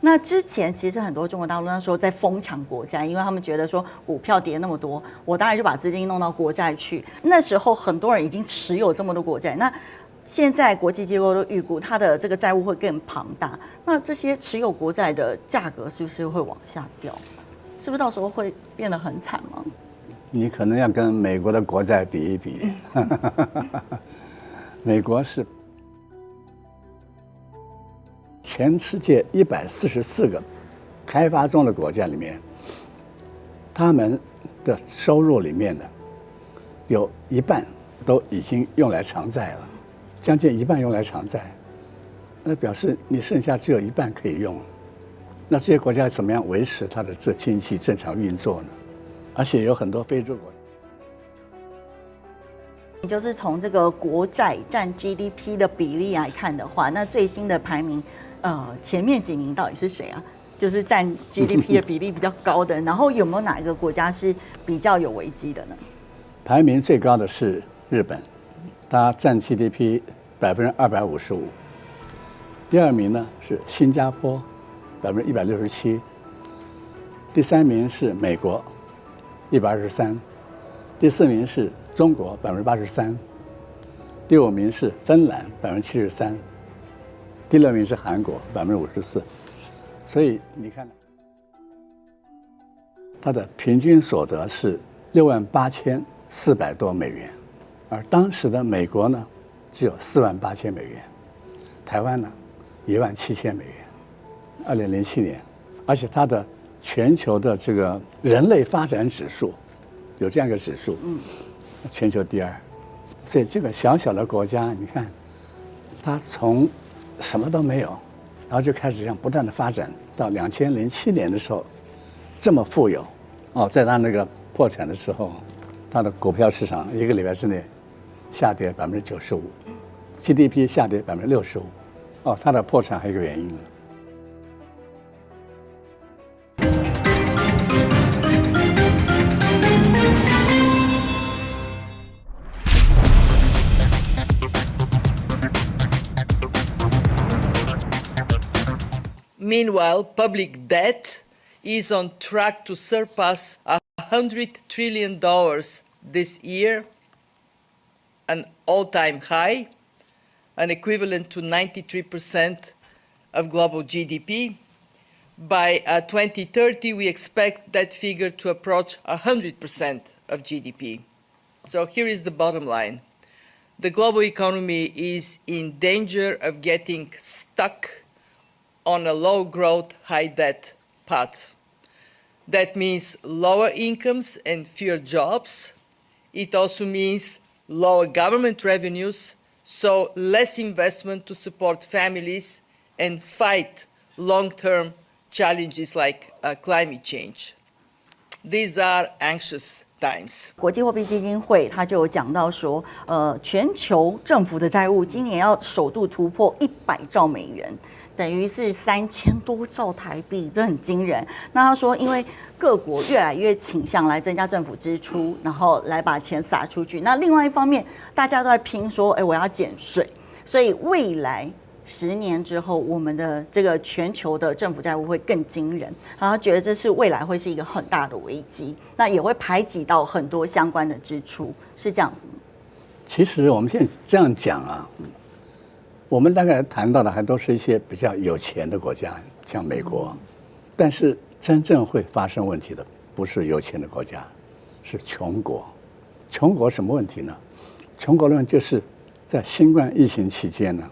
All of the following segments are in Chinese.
那之前其實很多中國大陸那時候在瘋搶國債，因為他們覺得說股票跌那麼多，我當然就把資金弄到國債去。那時候很多人已经持有這麼多國債，那現在國際機構都預估它的這個債務會更龐大，那這些持有國債的價格是不是會往下掉？是不是到時候會變得很慘嗎？你可能要跟美國的國債比一比，美國是全世界144個開發中的國家裡面，他們的收入裡面呢，有一半都已經用來償債了。將近一半用來償債，那表示你剩下只有一半可以用。那這些國家怎麼樣維持它的這經濟正常運作呢？而且有很多非洲國家，就是從這個國債占 GDP 的比例來看的話，那最新的排名，前面幾名到底是誰啊？就是占 GDP 的比例比較高的，然後有沒有哪一個國家是比較有危機的呢？排名最高的是日本。它占 GDP 255%，第二名呢是新加坡167%，第三名是美國123%，第四名是中國83%，第五名是芬蘭73%，第六名是韓國54%。所以你看，它的平均所得是68400多美元。而當時的美國呢，只有48000美元，台灣呢，17000美元。2007年，而且它的全球的這個人類發展指數，有這樣一個指數，全球第2。所以這個小小的國家，你看，它從什麼都沒有，然後就開始這樣不斷的發展，到2007年的時候，這麼富有，在它那個破產的時候，它的股票市場1個禮拜之內下跌95%，GDP 下跌65%，它的破產還有一個原因。Meanwhile, public debt is on track to surpass $100 trillion this year, an all-time high, an equivalent to 93% of global GDP. By 2030, we expect that figure to approach 100% of GDP. So here is the bottom line. The global economy is in danger of getting stuck on a low-growth, high-debt path. That means lower incomes and fewer jobs. It also means lower government revenues, so less investment to support families and fight long-term challenges like climate change. These are anxious times. 國際貨幣基金會它就有講到說，全球政府的債務今年要首度突破100兆美元。等於是3000多兆台幣，這很驚人。那他說，因為各國越來越傾向來增加政府支出，然後來把錢撒出去。那另外一方面，大家都在拼說，我要減稅，所以未來10年之後，我們的這個全球的政府債務會更驚人。然後他覺得這是未來會是一個很大的危機，那也會排擠到很多相關的支出，是這樣子嗎？其實我們現在這樣講啊。我們大概談到的還都是一些比較有錢的國家，像美國，但是真正會發生問題的不是有錢的國家，是窮國。窮國什麼問題呢？窮國論就是在新冠疫情期間呢，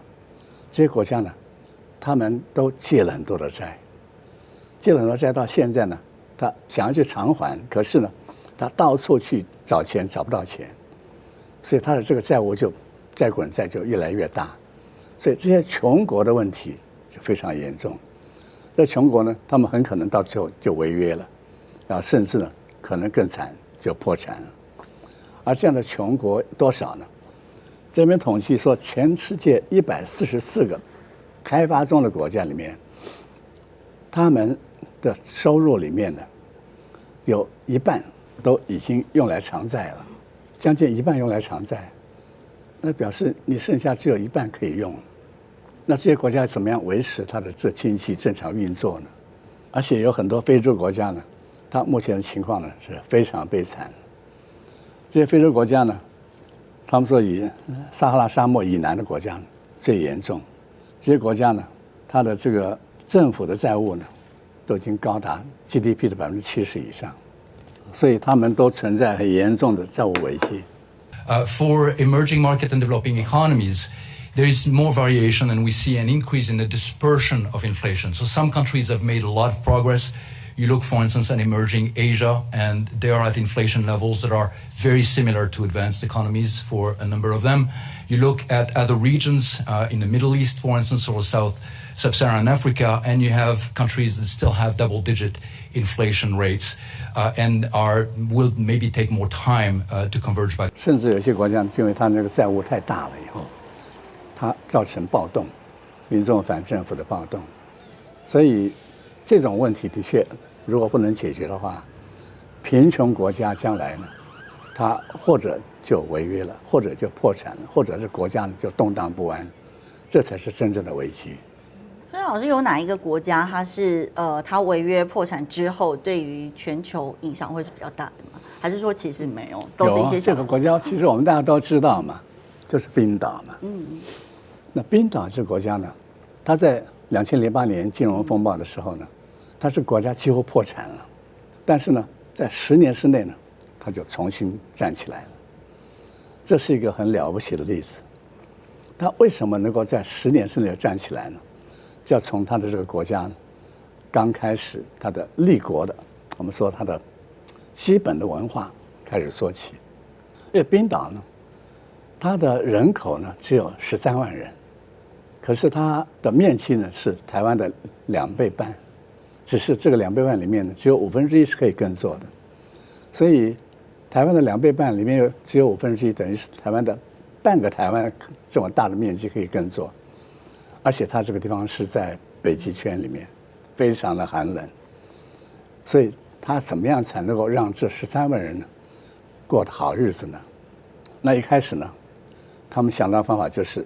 這些國家呢，他們都借了很多的債，借了很多債到現在呢，他想要去償還，可是呢，他到處去找錢找不到錢，所以他的這個債務就債滾債就越來越大。所以這些窮國的問題就非常嚴重。這窮國呢，他們很可能到最後就違約了，然後甚至呢，可能更慘，就破產了。而這樣的窮國多少呢？這邊統計說，全世界144個開發中的國家裡面，他們的收入裡面呢，有一半都已經用來償債了，將近一半用來償債。那表示你剩下只有一半可以用。那這些國家怎麼樣維持它的這經濟正常運作呢？而且有很多非洲國家呢，它目前的情況呢是非常悲慘。這些非洲國家呢，他們說以撒哈拉沙漠以南的國家最嚴重。這些國家呢，它的這個政府的債務呢，都已經高達 GDP 的70%以上，所以他們都存在很嚴重的債務危機。For emerging market and developing economies, there is more variation, and we see an increase in the dispersion of inflation. So some countries have made a lot of progress. You look, for instance, at emerging Asia, and they are at inflation levels that are very similar to advanced economies for a number of them. You look at other regions in the Middle East, for instance, or Sub-Saharan Africa, and you have countries that still have double-digit inflation rates and will maybe take more time to converge back. 甚至有些国家因为它那个债務太大了以後，它造成暴動，民眾反政府的暴動，所以這種問題的確，如果不能解決的話，貧窮國家將來呢，它或者就違約了，或者就破產了，或者是國家呢就動盪不安，這才是真正的危機。所以老師有哪一個國家它是它違約破產之後，對於全球影響會是比較大的嗎？還是說其實沒有，都是一些小這個國家，其實我們大家都知道嘛，就是冰島嘛。那冰島這個國家呢，它在2008年金融風暴的時候呢，它是國家幾乎破產了，但是呢，在10年之內呢，它就重新站起來了。這是一個很了不起的例子。它為什麼能夠在10年之內站起來呢？就要從它的這個國家剛開始它的立國的，我們說它的基本的文化開始說起。因為冰島呢，它的人口呢只有13萬人，可是它的面積呢是台灣的2倍半，只是這個2倍半裡面呢只有1/5是可以耕作的，所以台灣的2倍半裡面只有1/5，等於是台灣的半個台灣這麼大的面積可以耕作。而且它這個地方是在北極圈裡面，非常的寒冷，所以它怎麼樣才能夠讓這13萬人呢過得好日子呢？那一開始呢，他們想到的方法就是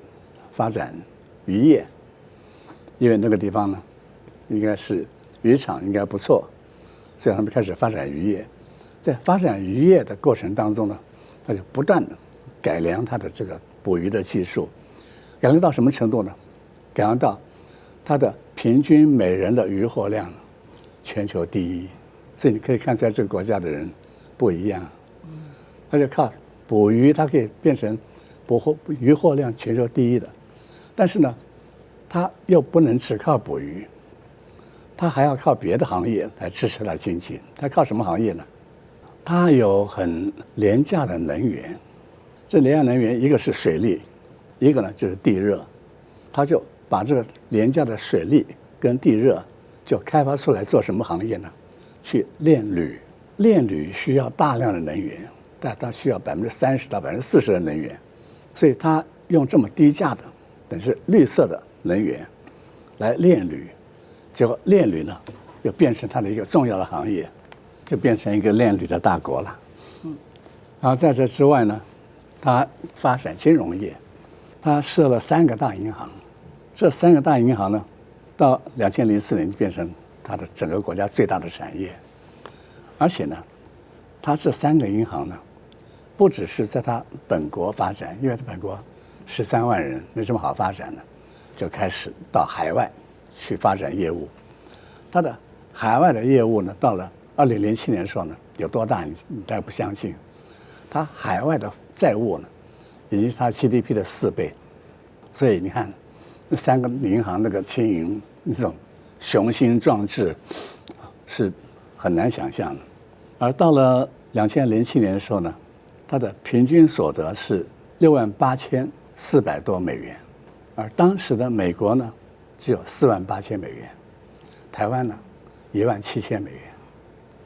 發展漁業，因為那個地方呢應該是漁場應該不錯，所以他們開始發展漁業。在發展漁業的過程當中呢，他就不斷的改良它的這個捕魚的技術，改良到什麼程度呢？改良到它的平均每人的漁獲量全球第一，所以你可以看出來這個國家的人不一樣。他就靠捕魚，它可以變成漁獲量全球第一的，但是呢，它又不能只靠捕魚，它還要靠別的行業來支持它經濟。它靠什麼行業呢？它有很廉價的能源，這廉價能源一個是水力，一個呢就是地熱，它就把這個廉價的水力跟地熱就開發出來做什麼行業呢？去煉鋁，煉鋁需要大量的能源，但它需要30%到40%的能源，所以它用這麼低價的，等於是綠色的能源來煉鋁，結果煉鋁呢又變成它的一個重要的行業，就變成一個煉鋁的大國了。然後在這之外呢，它發展金融業，它設了3個大銀行。這3個大銀行呢，到2004年就變成它的整個國家最大的產業。而且呢，它這3個銀行呢，不只是在它本國發展，因為它本國13萬人沒什麼好發展的，就開始到海外去發展業務。它的海外的業務呢，到了2007年的時候呢，有多大你大概不相信。它海外的債務呢，已經是它 GDP 的4倍。所以你看。那3個銀行那個經營那種雄心壯志是很難想象的。而到了2007年的時候呢，它的平均所得是68400多美元，而當時的美國呢只有48000美元，台灣呢17000美元。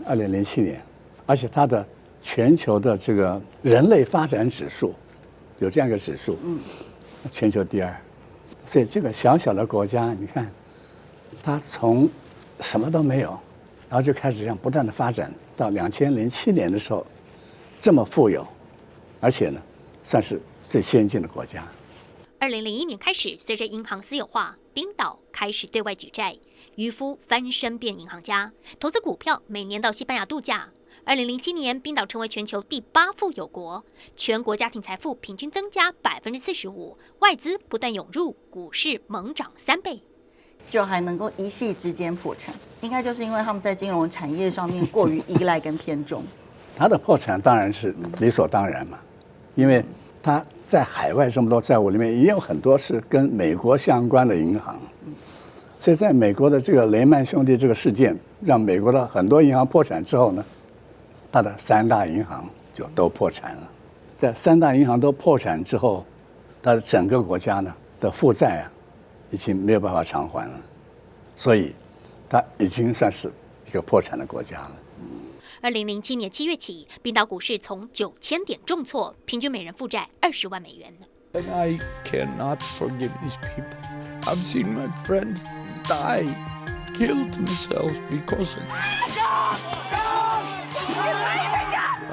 2007年，而且它的全球的這個人類發展指數有這樣一個指數，全球第2。所以這個小小的國家，你看，它從什麼都沒有，然後就開始這樣不斷的發展，到2007年的時候，這麼富有，而且呢，算是最先進的國家。2001年開始，隨着銀行私有化，冰島開始對外舉債，漁夫翻身變銀行家，投資股票，每年到西班牙度假。2007年，冰島成為全球第8富有國，全國家庭財富平均增加45%，外資不斷湧入，股市猛漲3倍，就還能夠一夕之間破產，應該就是因為他們在金融產業上面過於依賴跟偏重。他的破產當然是理所當然嘛，因為他在海外這麼多債務裡面，也有很多是跟美國相關的銀行，所以在美國的這個雷曼兄弟這個事件，讓美國的很多銀行破產之後呢，他的3大銀行就都破產了。這3大銀行都破產之後，他的整個國家呢的負債啊，已經沒有辦法償還了，所以他已經算是一個破產的國家了。2007年7月起，冰島股市從9000點重挫，平均每人負債20萬美元。And I cannot forgive these people. I've seen my friends die, kill themselves because of it.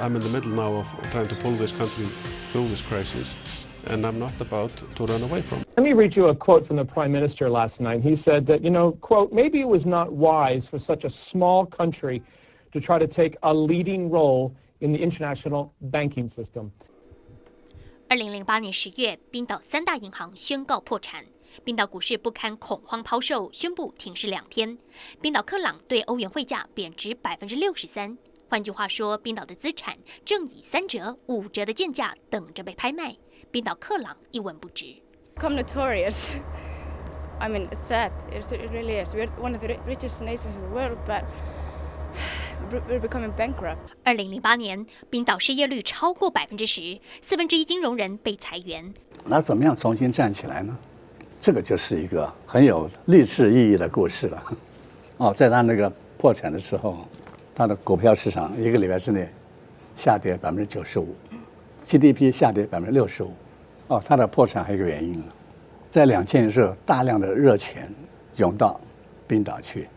I'm in the middle now of trying to pull this country through this crisis, and I'm not about to run away from it. Let me read you a quote from the Prime Minister last night. He said that, quote, maybe it was not wise for such a small country to try to take a leading role in the international banking system. 2008年10月，冰島3大銀行宣告破產，冰島股市不堪恐慌拋售，宣布停市2天。冰島克朗對歐元匯價貶值63%。換句話說，冰島的資產正以3折、5折的賤價等着被拍賣。冰島克朗一文不值。Become notorious. I mean, it's sad. It really is. We're one of the richest nations in the world, but we're becoming bankrupt. 2008年，冰島失業率超過10%，1/4金融人被裁員。那怎麼樣重新站起來呢？這個就是一個很有勵志意義的故事了。哦，在他那個破產的時候，他的股票市場1個禮拜之內下跌95%，GDP 下跌65%。哦，他的破產還有一個原因了，在2000年的時候，大量的熱錢湧到冰島去。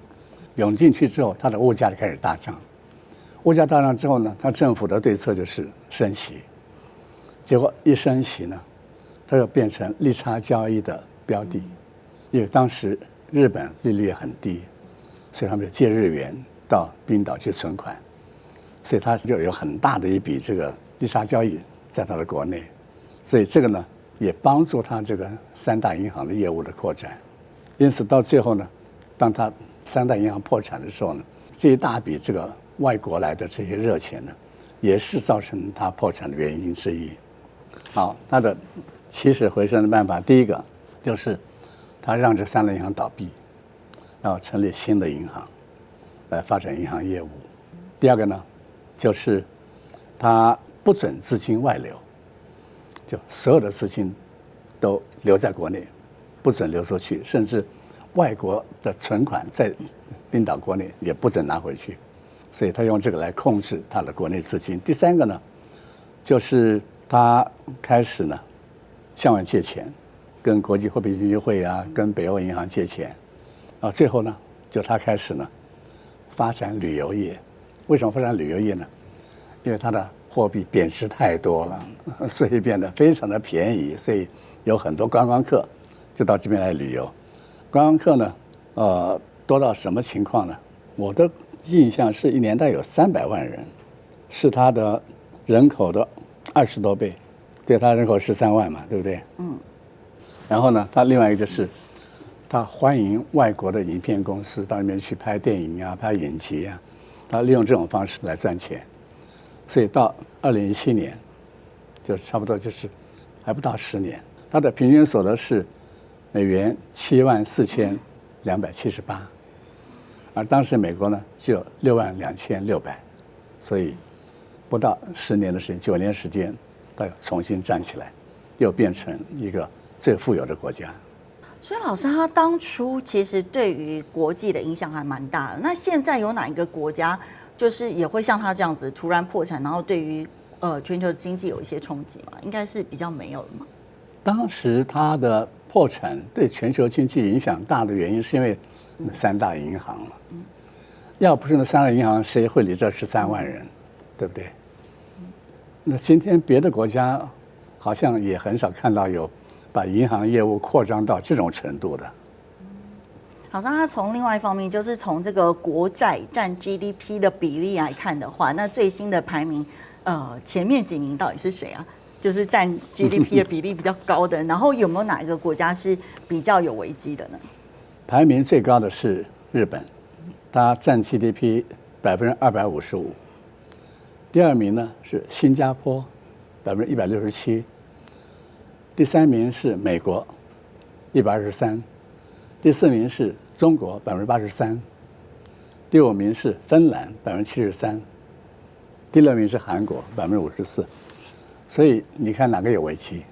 湧進去之後，它的物價就開始大漲。物價大漲之後呢，它政府的對策就是升息。結果一升息呢，它就變成利差交易的標的。因為當時日本利率也很低，所以他們就借日元到冰島去存款，所以它就有很大的一筆這個利差交易在它的國內。所以這個呢，也幫助它這個3大銀行的業務的擴展。因此到最後呢，當它3大銀行破產的時候呢，這一大筆這個外國來的這些熱錢呢，也是造成它破產的原因之一。好，它的起死回生的辦法，第一個就是它讓這3大銀行倒閉，然後成立新的銀行來發展銀行業務。第二個呢，就是它不准資金外流，就所有的資金都留在國內，不准流出去，甚至外國的存款在冰島國內也不准拿回去，所以他用這個來控制他的國內資金。第三個呢，就是他開始呢向外借錢，跟國際貨幣基金會啊，跟北歐銀行借錢，啊，最後呢就他開始呢發展旅遊業。為什麼發展旅遊業呢？因為它的貨幣貶值太多了，所以變得非常的便宜，所以有很多觀光客就到這邊來旅遊。觀光客呢，多到什麼情況呢？我的印象是一年大概有300萬人，是他的人口的20多倍，對，他人口13萬嘛，對不對？嗯。然後呢，他另外一個就是，他歡迎外國的影片公司到那邊去拍電影啊、拍影集啊，他利用這種方式來賺錢。所以到2017年，就差不多就是還不到10年，他的平均所得是美元74278，而當時美國呢只有62600，所以不到10年的時間，9年時間，它又重新站起來，又變成一個最富有的國家。所以老師他當初其實對於國際的影響還蠻大的。那現在有哪一個國家就是也會像他這樣子突然破產，然後對於全球經濟有一些衝擊嘛？應該是比較沒有了嘛。當時他的破產對全球經濟影響大的原因，是因為3大銀行了。要不是那3大銀行，誰會理這13萬人，對不對？那今天別的國家好像也很少看到有把銀行業務擴張到這種程度的。好像他從另外一方面，就是從這個國債佔 GDP 的比例來看的話，那最新的排名，前面幾名到底是誰啊？就是佔 GDP 的比例比較高的，然後有沒有哪一個國家是比較有危機的呢？排名最高的是日本，它佔 GDP 255%。第二名呢是新加坡167%，第3名是美國123%。第4名是中國83%，第5名是芬蘭73%，第6名是韓國54%。所以你看哪個有危機？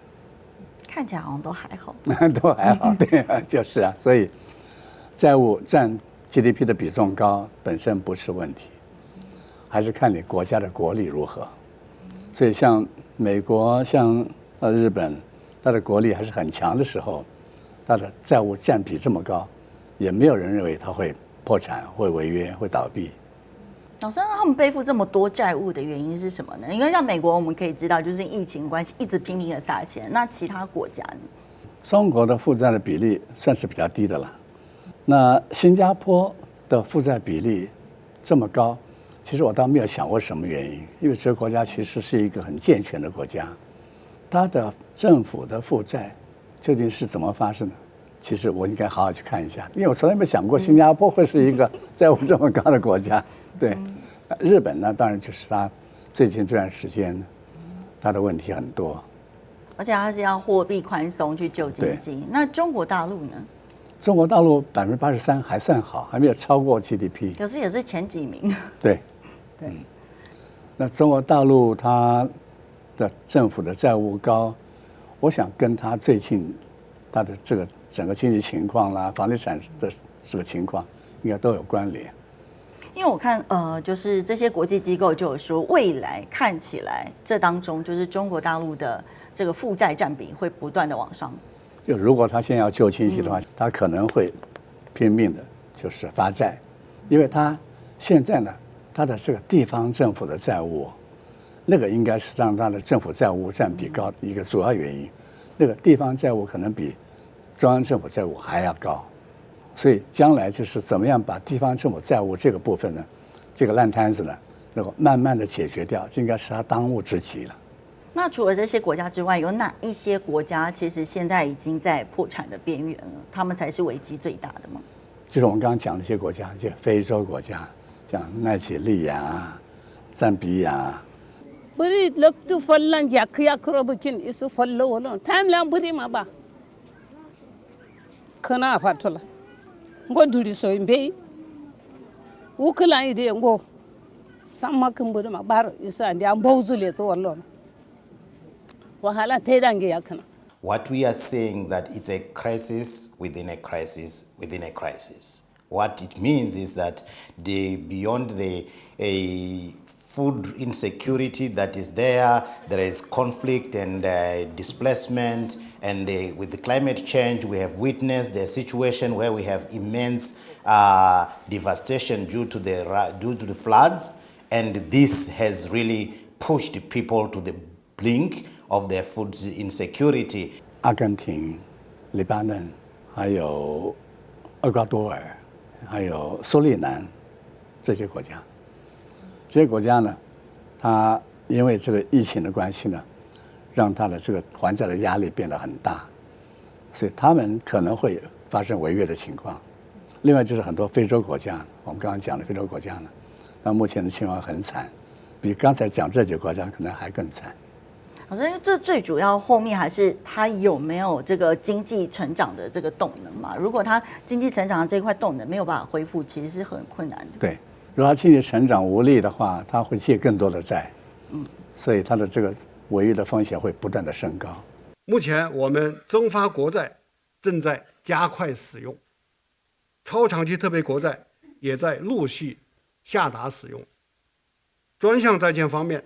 看起來好像都還好。都還好，對啊，就是啊。所以債務佔 GDP 的比重高本身不是問題，還是看你國家的國力如何。所以像美國、像日本，它的國力還是很強的時候，它的債務佔比這麼高，也沒有人認為它會破產、會違約、會倒閉。老師，他們背負這麼多債務的原因是什麼呢？因為像美國，我們可以知道，就是疫情關係一直拼命的撒錢。那其他國家呢？中國的負債的比例算是比較低的了。那新加坡的負債比例這麼高，其實我倒沒有想過什麼原因，因為這個國家其實是一個很健全的國家，它的政府的負債究竟是怎麼發生的？其實我應該好好去看一下，因為我從來沒想過新加坡會是一個債務這麼高的國家。對，日本呢，當然就是它最近這段時間，它的問題很多，而且它是要貨幣寬鬆去救經濟。那中國大陸呢？中國大陸83%還算好，還沒有超過 GDP， 可是也是前幾名。對，對。那中國大陸它的政府的債務高，我想跟它最近它的這個整個經濟情況啦、房地產的這個情況，應該都有關聯。因為我看就是這些國際機構就有說，未來看起來這當中就是中國大陸的這個負債佔比會不斷的往上。就如果他現在要救經濟的話，他可能會拼命的就是發債，因為他現在呢，他的這個地方政府的債務，那個應該是讓他的政府債務佔比高的一個主要原因。那個地方債務可能比中央政府債務還要高，所以將來就是怎麼樣把地方政府債務這個部分呢，這個爛攤子呢，能夠慢慢的解決掉，這應該是他當務之急了。那除了這些國家之外，有哪一些國家其實現在已經在破產的邊緣了？他們才是危機最大的嗎？就是我們剛剛講的一些國家，一些非洲國家，像奈及利亞、贊比亞。不是落土佛兰雅克雅克罗布金，也是佛了我了，他们俩不的嘛吧？可能发出了，我独立所以没，乌克蘭一點我，什麼根本嘛，巴爾伊斯蘭兩包子裡做了。What we are saying that it's a crisis within a crisis within a crisis. What it means is that beyond the food insecurity that is there is conflict and displacement, and with the climate change, we have witnessed a situation where we have immense devastation due to the floods, and this has really pushed people to the brink of their food insecurity. 阿根廷、黎巴嫩，還有厄瓜多爾，還有蘇利南這些國家呢，它因為這個疫情的關係呢，讓它的這個還債的壓力變得很大，所以他們可能會發生違約的情況。另外就是很多非洲國家，我們剛剛講的非洲國家呢，那目前的情況很慘，比剛才講這幾個國家可能還更慘。好像這最主要後面還是他有沒有這個經濟成長的這個動能嘛？如果他經濟成長的這塊動能沒有辦法恢復，其實是很困難的。對，如果他經濟成長無力的話，他會借更多的債，所以他的這個違約的風險會不斷的升高。目前我們增發國債正在加快使用，超長期特別國債也在陸續下達使用。專項債券方面，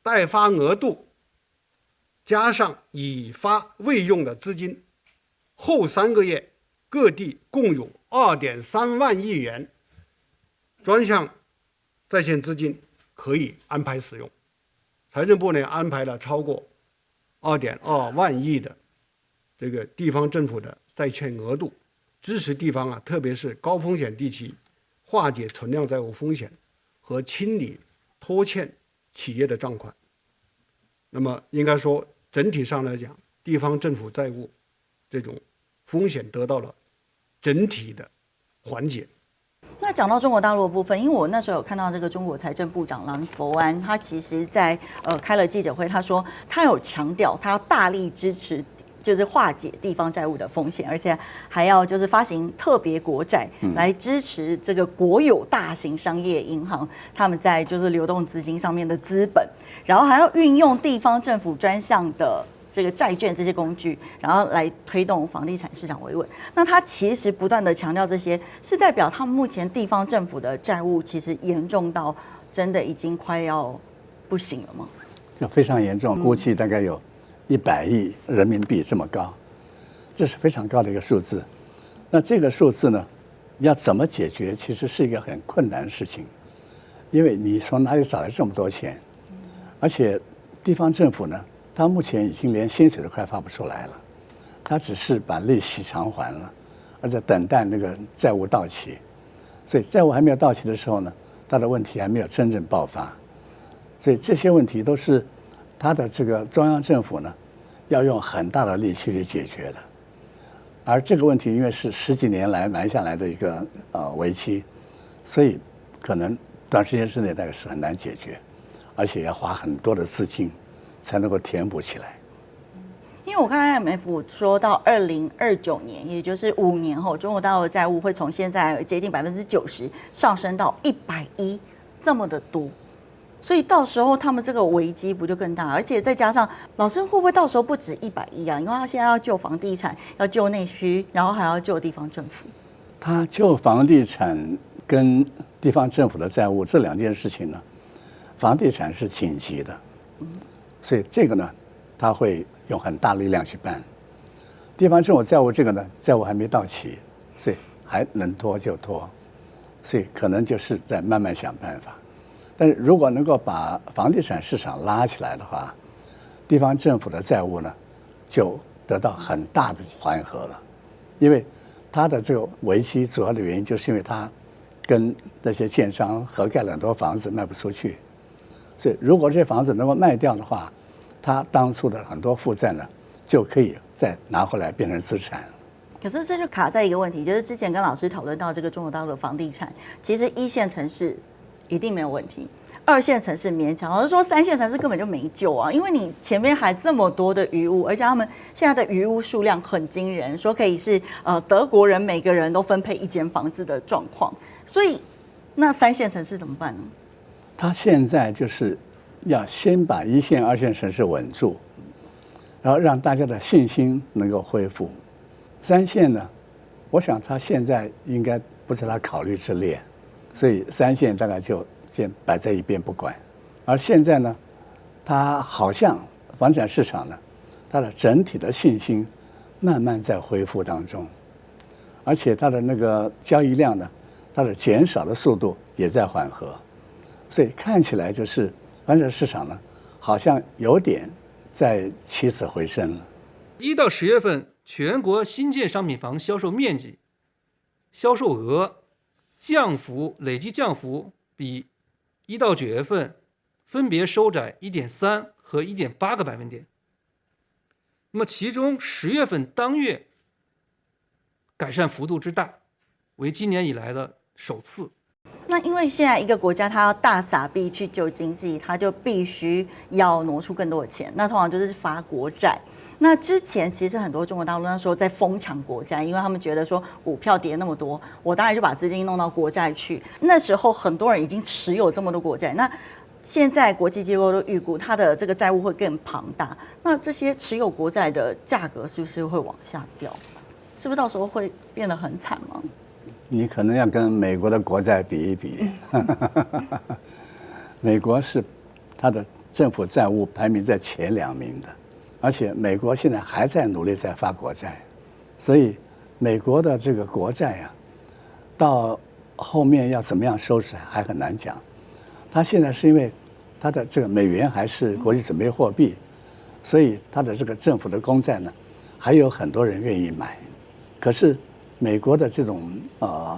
待發額度加上已發未用的資金，後3個月各地共有2.3萬億元專項債券資金可以安排使用。財政部呢安排了超過2.2萬億的這個地方政府的債券額度，支持地方特別是高風險地區化解存量債務風險和清理拖欠企業的賬款。那麼應該說，整體上來講，地方政府債務這種風險得到了整體的緩解。那講到中國大陸的部分，因為我那時候有看到這個中國財政部長藍佛安，他其實在開了記者會，他說他有強調他要大力支持，就是化解地方債務的風險，而且還要就是發行特別國債來支持這個國有大型商業銀行他們在就是流動資金上面的資本，然後還要運用地方政府專項的這個債券這些工具，然後來推動房地產市場維穩。那他其實不斷的強調這些，是代表他們目前地方政府的債務其實嚴重到真的已經快要不行了嗎？就非常嚴重，估計大概有100億人民幣這麼高，這是非常高的一個數字。那這个數字呢，要怎麼解決，其實是一個很困難的事情，因為你從哪裡找來這麼多錢？而且地方政府呢，他目前已經連薪水都快發不出來了，他只是把利息償還了，而在等待那個債務到期。所以債務還沒有到期的時候呢，他的問題還沒有真正爆發。所以這些問題都是他的這個中央政府呢，要用很大的力氣去解決的。而這個問題因為是10幾年來埋下來的一個危機，所以可能短時間之內大概是很難解決，而且要花很多的資金才能夠填補起來。因為我看 IMF 說到2029年，也就是5年後，中國大陸的債務會從現在接近90%上升到100億這麼的多，所以到時候他們這個危機不就更大？而且再加上老師會不會到時候不止100億啊？因為他現在要救房地產，要救內需，然後還要救地方政府。他救房地產跟地方政府的債務這兩件事情呢，房地產是緊急的。所以這個呢，他會用很大力量去辦。地方政府債務這個呢，債務還沒到期，所以還能拖就拖，所以可能就是在慢慢想辦法。但是如果能夠把房地產市場拉起來的話，地方政府的債務呢，就得到很大的緩和了。因為它的這個危機主要的原因，就是因為它跟那些建商合蓋了很多房子賣不出去。所以，如果這些房子能夠賣掉的話，他當初的很多負債呢，就可以再拿回來變成資產。可是這就卡在一個問題，就是之前跟老師討論到這個中國大陸的房地產，其實1線城市一定沒有問題，2線城市勉強，老師說3線城市根本就沒救啊，因為你前面還這麼多的餘屋，而且他們現在的餘屋數量很驚人，說可以是德國人每個人都分配1間房子的狀況，所以那3線城市怎麼辦呢？他現在就是要先把1線、2線城市穩住，然後讓大家的信心能夠恢復。3線呢，我想他現在應該不在他考慮之列，所以3線大概就先擺在一邊不管。而現在呢，他好像房產市場呢，它的整體的信心慢慢在恢復當中，而且它的那個交易量呢，它的減少的速度也在緩和。所以看起來就是房產市場呢，好像有點在起死回生了。1到10月份，全國新建商品房銷售面積、銷售額降幅累計降幅比1到9月份分別收窄1.3和1.8個百分點。那麼其中10月份當月改善幅度之大，為今年以來的首次。那因為現在一個國家它要大撒幣去救經濟，它就必須要挪出更多的錢，那通常就是發國債。那之前其實很多中國大陸那時候在瘋搶國債，因為他們覺得說股票跌那麼多，我當然就把資金弄到國債去。那時候很多人已經持有這麼多國債，那現在國際機構都預估它的這個債務會更龐大，那這些持有國債的價格是不是會往下掉？是不是到時候會變得很慘嗎？你可能要跟美國的國債比一比，美國是它的政府債務排名在前2名的，而且美國現在還在努力在發國債，所以美國的這個國債啊，到後面要怎麼樣收拾還很難講。它現在是因為它的這個美元還是國際準備貨幣，所以它的這個政府的公債呢，還有很多人願意買。可是美國的這種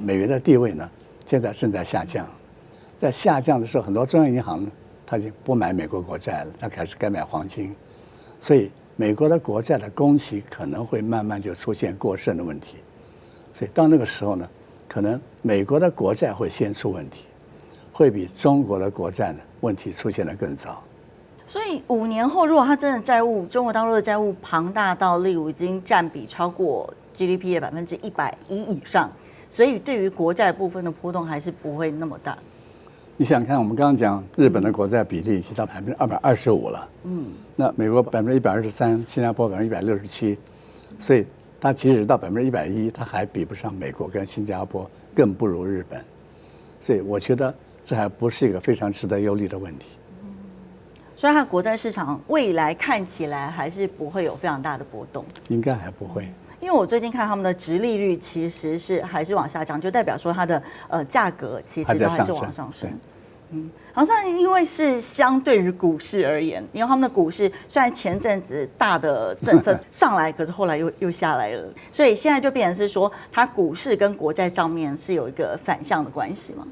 美元的地位呢，現在正在下降。在下降的时候，很多中央銀行呢，它已經不買美國國債了，它開始改買黃金。所以美國的國債的供給可能會慢慢就出現過剩的問題。所以到那個時候呢，可能美國的國債會先出問題，會比中國的國債呢問題出現得更早。所以5年後，如果它真的債務，中國大陸的債務龐大到例如已經佔比超過 GDP 的110%以上，所以對於國債部分的波動還是不會那麼大。你想看，我們剛剛講日本的國債比例已經到225%了，那美國123%，新加坡167%，所以它即使到110%，它還比不上美國跟新加坡，更不如日本，所以我覺得這還不是一個非常值得憂慮的問題。所以它國債市場未來看起來還是不會有非常大的波動，應該還不會。因為我最近看他們的殖利率其實是還是往下降，就代表說它的價格其實都還是往上升。好像因為是相對於股市而言，因為他们的股市雖然前陣子大的政策上來，可是後來又下來了，所以現在就變成是說，它股市跟國債上面是有一個反向的關係嘛。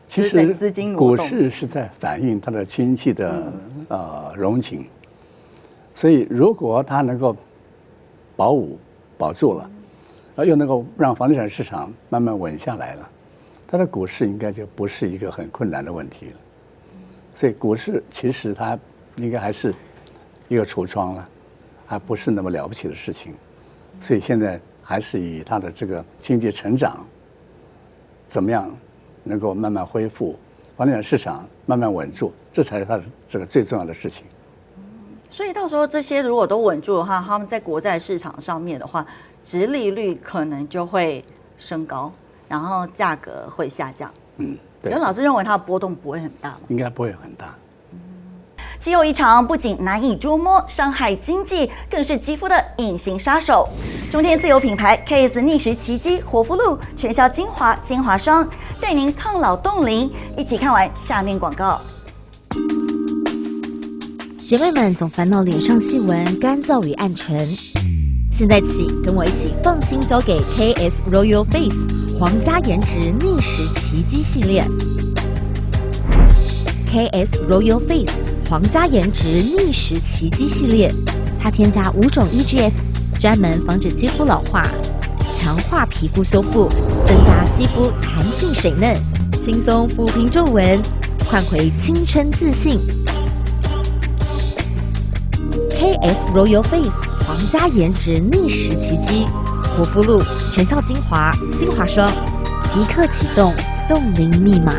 其實股市是在反映它的經濟的榮景，所以如果它能夠保住了，又能夠讓房地產市場慢慢穩下來了，它的股市應該就不是一個很困難的問題了。所以股市其實它應該還是一個櫥窗了，還不是那麼了不起的事情。所以現在還是以它的這個經濟成長怎麼樣能夠慢慢恢復，房地產市場慢慢穩住，這才是它的這個最重要的事情。所以到時候這些如果都穩住的話，他們在國債市場上面的話，殖利率可能就會升高，然後價格會下降。對。劉老師認為它的波動不會很大嗎？應該不會很大。氣候異常不僅難以捉摸，傷害經濟，更是肌膚的隱形殺手。中天自有品牌 KS 逆時奇蹟活膚露全效精華精華霜，帶您抗老凍齡。一起看完下面廣告。姐妹們總煩惱臉上細紋、乾燥與暗沉，現在起跟我一起放心交給 KS Royal Face 皇家顏值逆時奇蹟系列。KS Royal Face 皇家顏值逆時奇蹟系列，它添加5種 EGF， 專門防止肌膚老化，強化皮膚修復，增加肌膚彈性水嫩，輕鬆撫平皺紋，喚回青春自信。KS Royal Face 皇家顏值逆時奇蹟活膚露全效精華精華霜，即刻啟動凍齡密碼。